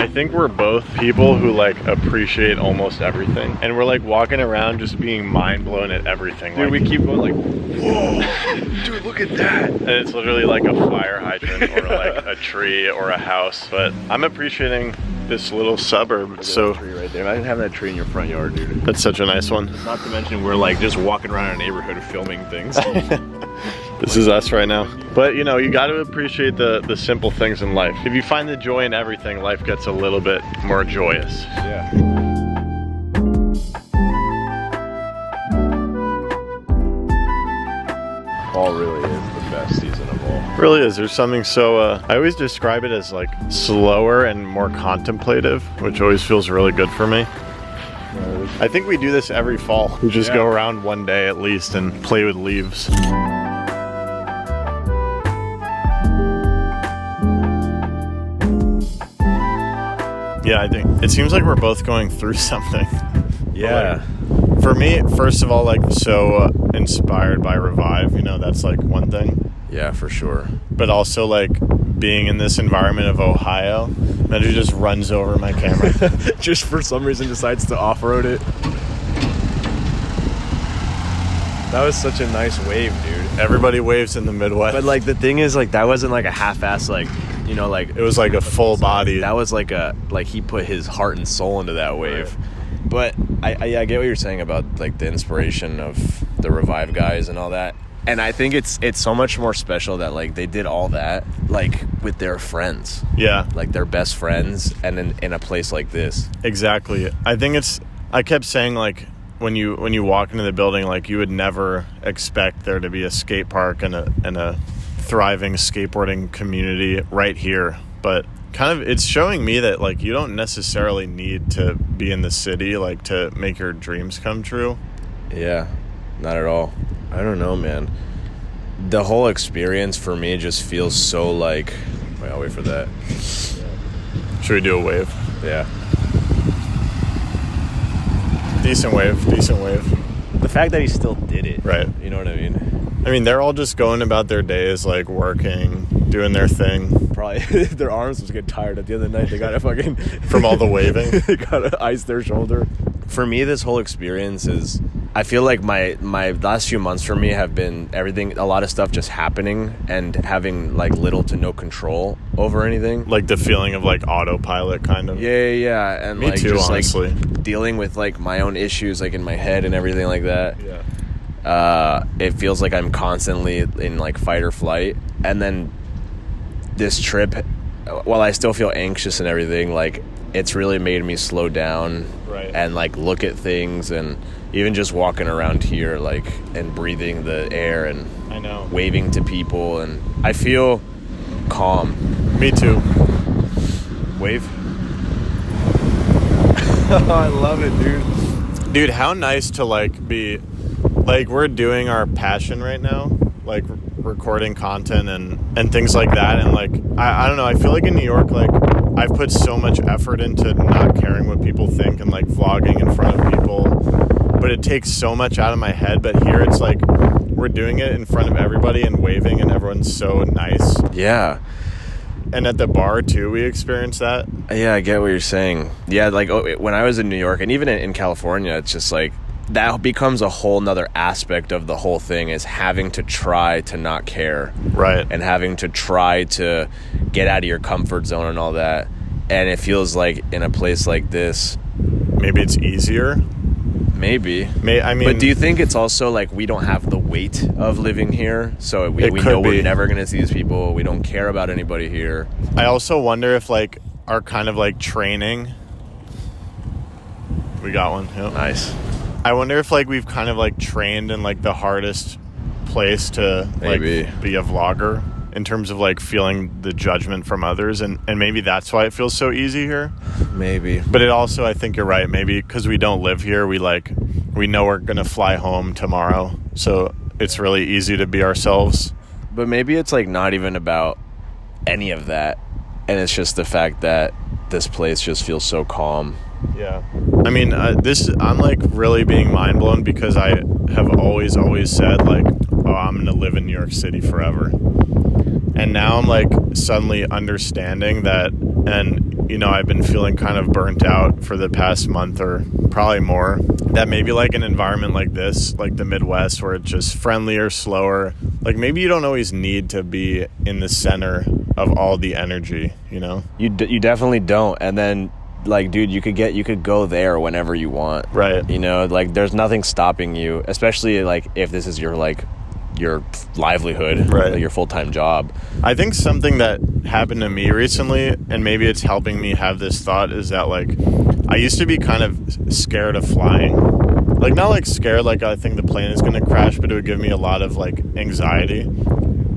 I think we're both people who like appreciate almost everything, and we're like walking around just being mind blown at everything. Dude, like, we keep going like, whoa, dude, look at that. And it's literally like a fire hydrant or like a tree or a house. But I'm appreciating this little suburb. So Tree right there. Imagine having that tree in your front yard, dude. that's such a nice one. Not to mention we're like just walking around our neighborhood filming things. This is us right now. But you know, you got to appreciate the simple things in life. If you find the joy in everything, life gets a little bit more joyous. Yeah. Fall really is the best season of all. Really is. There's something so, I always describe it as like slower and more contemplative, which always feels really good for me. I think we do this every fall. We just go around one day at least and play with leaves. Yeah, I think it seems like we're both going through something. Yeah. Like, for me, first of all, like so inspired by Revive, you know, that's like one thing. Yeah, for sure. But also like being in this environment of Ohio, that it just runs over my camera. Just for some reason decides to off-road it. That was such a nice wave, dude. Everybody waves in the Midwest. But like the thing is, like that wasn't like a half-ass, like, you know, like it was like a full body. that was like he put his heart and soul into that wave. Right. But I get what you're saying about like the inspiration of the Revive guys and all that. And I think it's so much more special that like they did all that like with their friends. Yeah. Like their best friends, and in a place like this. Exactly. I think I kept saying like when you walk into the building, like you would never expect there to be a skate park and a thriving skateboarding community right here. But kind of it's showing me that like you don't necessarily need to be in the city like to make your dreams come true. Yeah, not at all. I don't know, man. The whole experience for me just feels so like... Wait, I'll wait for that. Should we do a wave? Yeah. Decent wave. The fact that he still did it. Right. You know what I mean? I mean, they're all just going about their days, like working, doing their thing. Probably their arms was getting tired at the end of the night. They got to fucking... From all the waving? They got to ice their shoulder. For me, this whole experience is... I feel like my last few months for me have been a lot of stuff just happening and having like little to no control over anything. Like the feeling of like autopilot kind of. Yeah. And me like too, just honestly. Like dealing with like my own issues like in my head and everything like that. Yeah. It feels like I'm constantly in like fight or flight. And then this trip, while I still feel anxious and everything, like it's really made me slow down. Right. And like look at things, and even just walking around here, like, and breathing the air and I know, waving to people, and I feel calm. Me too. Wave. I love it, dude. Dude, how nice to like be like we're doing our passion right now, like recording content and things like that, and like I don't know, I feel like in New York, like I've put so much effort into not caring what people think and like vlogging in front of people, but it takes so much out of my head. But here it's like we're doing it in front of everybody and waving, and everyone's so nice. Yeah. And at the bar too, we experienced that. Yeah, I get what you're saying. Yeah, like when I was in New York and even in California, it's just like that becomes a whole nother aspect of the whole thing, is having to try to not care. Right. And having to try to get out of your comfort zone and all that. And it feels like in a place like this, maybe it's easier. Maybe. I mean, but do you think it's also like we don't have the weight of living here? So we know we're never going to see these people. We don't care about anybody here. I also wonder if like our kind of like training. We got one. Yep. Nice. I wonder if like we've kind of like trained in like the hardest place to like be a vlogger in terms of like feeling the judgment from others, and maybe that's why it feels so easy here. Maybe. But it also, I think you're right, maybe because we don't live here, we know we're gonna fly home tomorrow, so it's really easy to be ourselves. But maybe it's like not even about any of that, and it's just the fact that this place just feels so calm. Yeah. I mean, I'm like really being mind blown because I have always said like, oh, I'm going to live in New York City forever. And now I'm like suddenly understanding that, and you know, I've been feeling kind of burnt out for the past month or probably more, that maybe like an environment like this, like the Midwest, where it's just friendlier, slower, like maybe you don't always need to be in the center of all the energy, you know? You definitely don't. And then, like, dude, you could go there whenever you want. Right. You know, like, there's nothing stopping you, especially, like, if this is your livelihood, right, like your full-time job. I think something that happened to me recently, and maybe it's helping me have this thought, is that, like, I used to be kind of scared of flying. Like, not like scared, like I think the plane is going to crash, but it would give me a lot of, like, anxiety.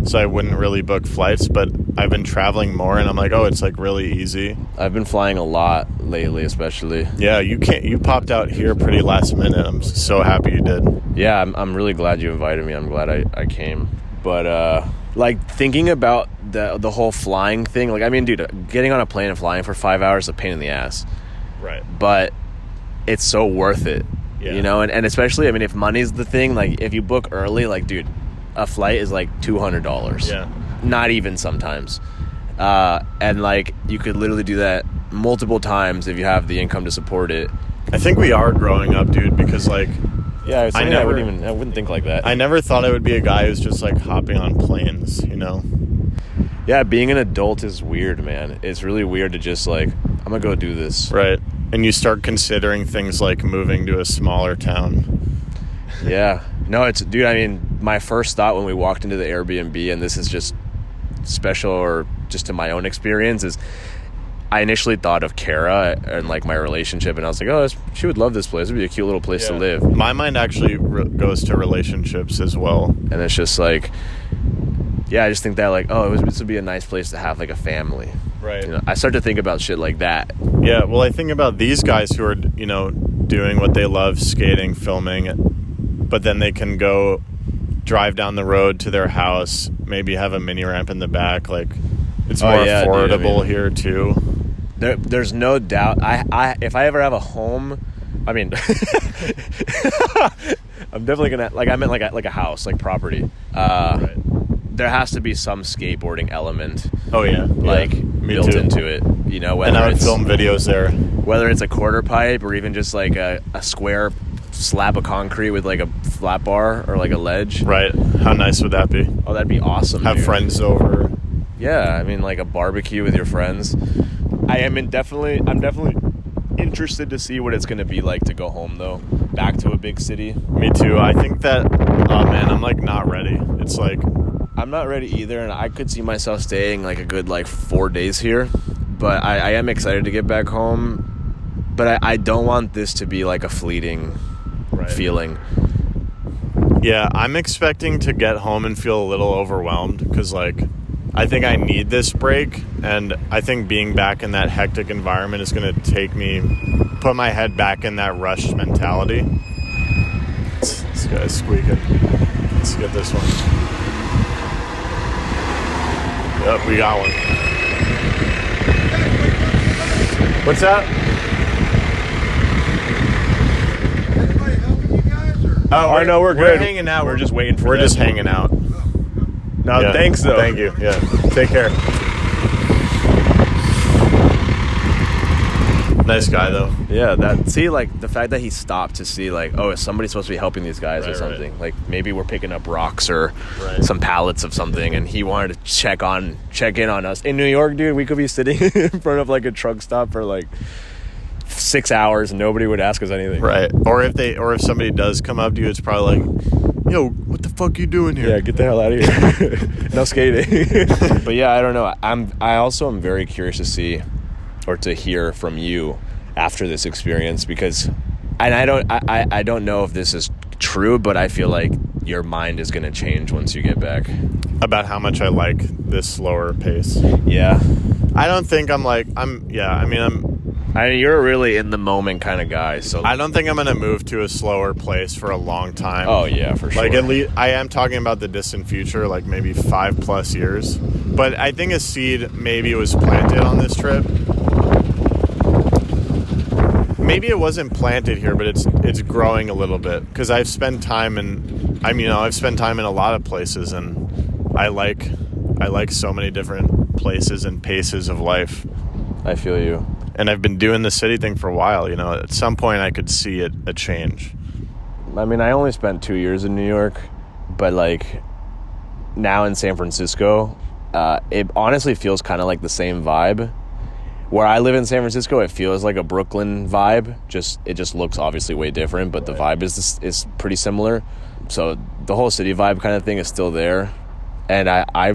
So I wouldn't really book flights, but I've been traveling more, and I'm like, oh, it's, like, really easy. I've been flying a lot lately, especially. Yeah, you popped out here pretty last minute. I'm so happy you did. Yeah, I'm really glad you invited me. I'm glad I came. But, like, thinking about the whole flying thing, like, I mean, dude, getting on a plane and flying for 5 hours is a pain in the ass. Right. But it's so worth it, yeah. You know? And especially, I mean, if money's the thing, like, if you book early, like, dude, a flight is, like, $200. Yeah. Not even sometimes. And, like, you could literally do that multiple times if you have the income to support it. I think we are growing up, dude, because, like... Yeah, I wouldn't think like that. I never thought I would be a guy who's just, like, hopping on planes, you know? Yeah, being an adult is weird, man. It's really weird to just, like, I'm gonna go do this. Right. And you start considering things like moving to a smaller town. Yeah. No, dude, I mean, my first thought when we walked into the Airbnb, and this is just special or just to my own experience, is I initially thought of Kara and, like, my relationship, and I was like, oh, she would love this place. It'd be a cute little place to live. My mind actually goes to relationships as well. And it's just like, yeah, I just think that, like, oh, this would be a nice place to have, like, a family. Right. You know, I start to think about shit like that. Yeah, well, I think about these guys who are, you know, doing what they love, skating, filming, but then they can go drive down the road to their house, maybe have a mini ramp in the back. Like, it's more affordable, dude, I mean, here too. There's no doubt. If I ever have a home, I mean, I'm definitely gonna, like, I meant like a house, like property. Right. There has to be some skateboarding element. Oh yeah, like built too. into it. You know, and I would film videos there. Whether it's a quarter pipe or even just like a square slab of concrete with like a flat bar or like a ledge. Right. How nice would that be? Oh, that'd be awesome. Have dude. Friends over. Yeah, I mean, like a barbecue with your friends. I'm definitely interested to see what it's going to be like to go home, though. Back to a big city. Me too. I think that, oh man, I'm like not ready. It's like, I'm not ready either, and I could see myself staying like a good like 4 days here. But I am excited to get back home. But I don't want this to be like a fleeting feeling. Yeah, I'm expecting to get home and feel a little overwhelmed because, like, I think I need this break, and I think being back in that hectic environment is going to put my head back in that rushed mentality. This guy's squeaking. Let's get this one. Yep, we got one. What's that? Anybody helping you guys? Or? Oh, no, we're good. We're hanging out. We're just waiting for We're them. just hanging out. No, Yeah. thanks, though. Thank you. Yeah. Take care. Nice guy, though. Yeah, like, the fact that he stopped to see, like, oh, is somebody supposed to be helping these guys or something? Right. Like, maybe we're picking up rocks or some pallets of something, and he wanted to check in on us. In New York, dude, we could be sitting in front of, like, a truck stop for, like, 6 hours, and nobody would ask us anything. Right. Or if somebody does come up to you, it's probably like, yo, what the fuck you doing here? Yeah, get the hell out of here. No skating. But yeah, I don't know. I also am very curious to see or to hear from you after this experience, because, and I don't know if this is true, but I feel like your mind is going to change once you get back. About how much I like this slower pace. Yeah. I don't think I'm you're a really in the moment kind of guy, so I don't think I'm going to move to a slower place for a long time. Oh yeah, for sure. Like, at least I am talking about the distant future, like maybe 5+ years. But I think a seed maybe was planted on this trip. Maybe it wasn't planted here, but it's growing a little bit, because I've spent time in a lot of places, and I like so many different places and paces of life. I feel you. And I've been doing the city thing for a while, you know. At some point I could see a change. I mean, I only spent 2 years in New York, but like now in San Francisco, it honestly feels kind of like the same vibe. Where I live in San Francisco, it feels like a Brooklyn vibe. It just looks obviously way different, but the vibe is pretty similar. So the whole city vibe kind of thing is still there, and I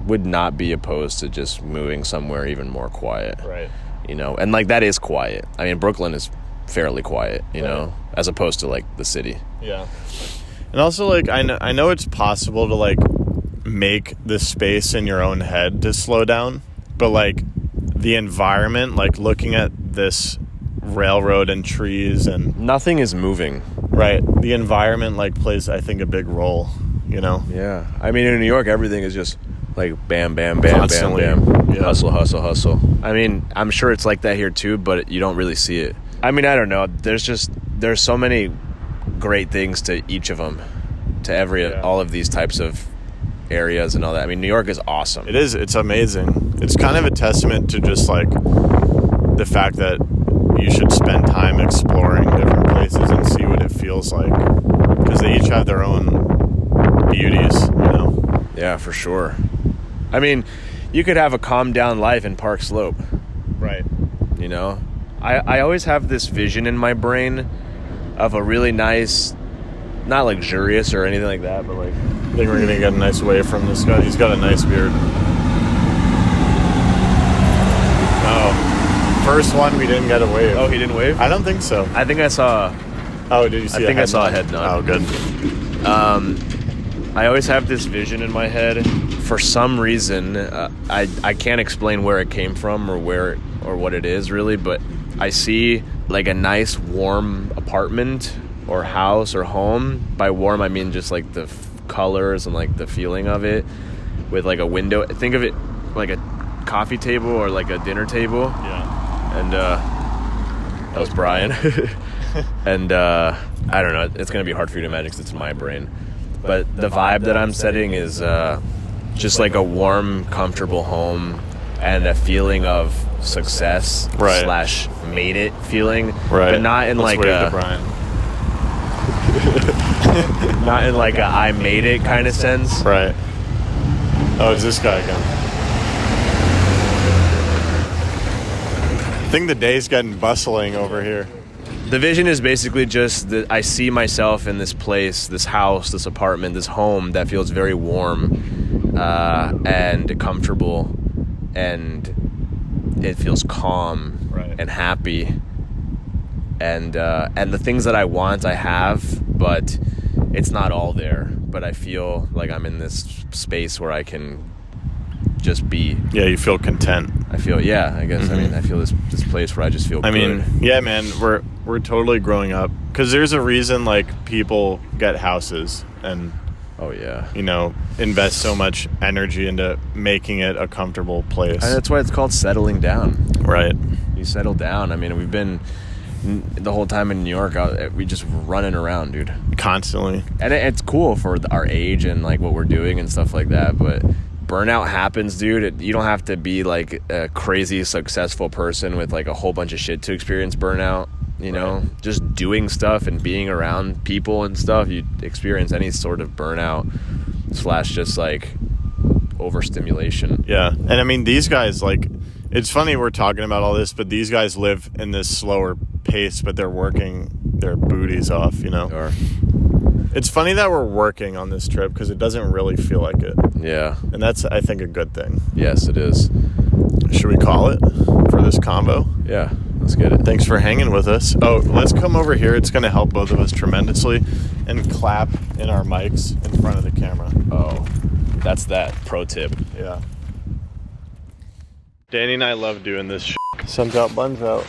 would not be opposed to just moving somewhere even more quiet. Right. You know, and like that is quiet. I mean, Brooklyn is fairly quiet, you know, as opposed to like the city. Yeah. And also, like, I know it's possible to like make the space in your own head to slow down, but like the environment, like looking at this railroad and trees and Nothing is moving. right, the environment like plays, I think, a big role, you know. Yeah. I mean, in New York, everything is just like bam, bam, bam, Constantly. bam, bam. Yeah. Hustle, hustle, hustle. I mean, I'm sure it's like that here too, but you don't really see it. I mean, I don't know. There's so many great things to each of them, to all of these types of areas and all that. I mean, New York is awesome. It is. It's amazing. It's kind of a testament to just like the fact that you should spend time exploring different places and see what it feels like, because they each have their own beauties, you know. Yeah, for sure. I mean, you could have a calm down life in Park Slope, Right. you know? I always have this vision in my brain of a really nice, not luxurious or anything like that, but like, I think we're gonna get a nice wave from this guy. He's got a nice beard. Oh, first one we didn't get a wave. oh, he didn't wave? I don't think so. I think I saw, Oh, did you see? I think I saw a head nod. Oh, good. I always have this vision in my head. For some reason, I can't explain where it came from or what it is really, but I see like a nice warm apartment or house or home. By warm, I mean just like the colors and like the feeling of it, with like a window. Think of it like a coffee table or like a dinner table. Yeah. And that was Brian. And I don't know, it's gonna be hard for you to imagine because it's in my brain, but the vibe that I'm setting is just like a warm, comfortable home and a feeling of success Right. / made it feeling, Right. but not in Let's like wave to a Brian. not in like a I made it kind of sense. Right. Oh, it's this guy again. I think the day's getting bustling over here. The vision is basically just that I see myself in this place, this house, this apartment, this home that feels very warm and comfortable, and it feels calm Right. and happy, and the things that I want I have, but it's not all there. But I feel like I'm in this space where I can just be. Yeah, you feel content. I feel, I guess. Mm-hmm. I mean, I feel this place where I just feel I good. mean, yeah, man, we're totally growing up, because there's a reason like people get houses and, oh yeah. you know, invest so much energy into making it a comfortable place. And that's why it's called settling down. Right. You settle down. I mean, we've been the whole time in New York, we just running around, dude. Constantly. And it's cool for our age and like what we're doing and stuff like that, but burnout happens, dude. You don't have to be like a crazy successful person with like a whole bunch of shit to experience burnout, you know? Just doing stuff and being around people and stuff, you experience any sort of burnout / just like overstimulation. Yeah. And I mean, these guys, like, it's funny we're talking about all this, but these guys live in this slower pace, but they're working their booties off, you know? Or, It's funny that we're working on this trip, because it doesn't really feel like it. yeah. And that's, I think, a good thing. Yes, it is. Should we call it for this combo? Yeah, let's get it. Thanks for hanging with us. Oh, let's come over here. It's going to help both of us tremendously. And clap in our mics in front of the camera. Oh, that's that pro tip. Yeah. Danny and I love doing this shit. Sun's out, buns out.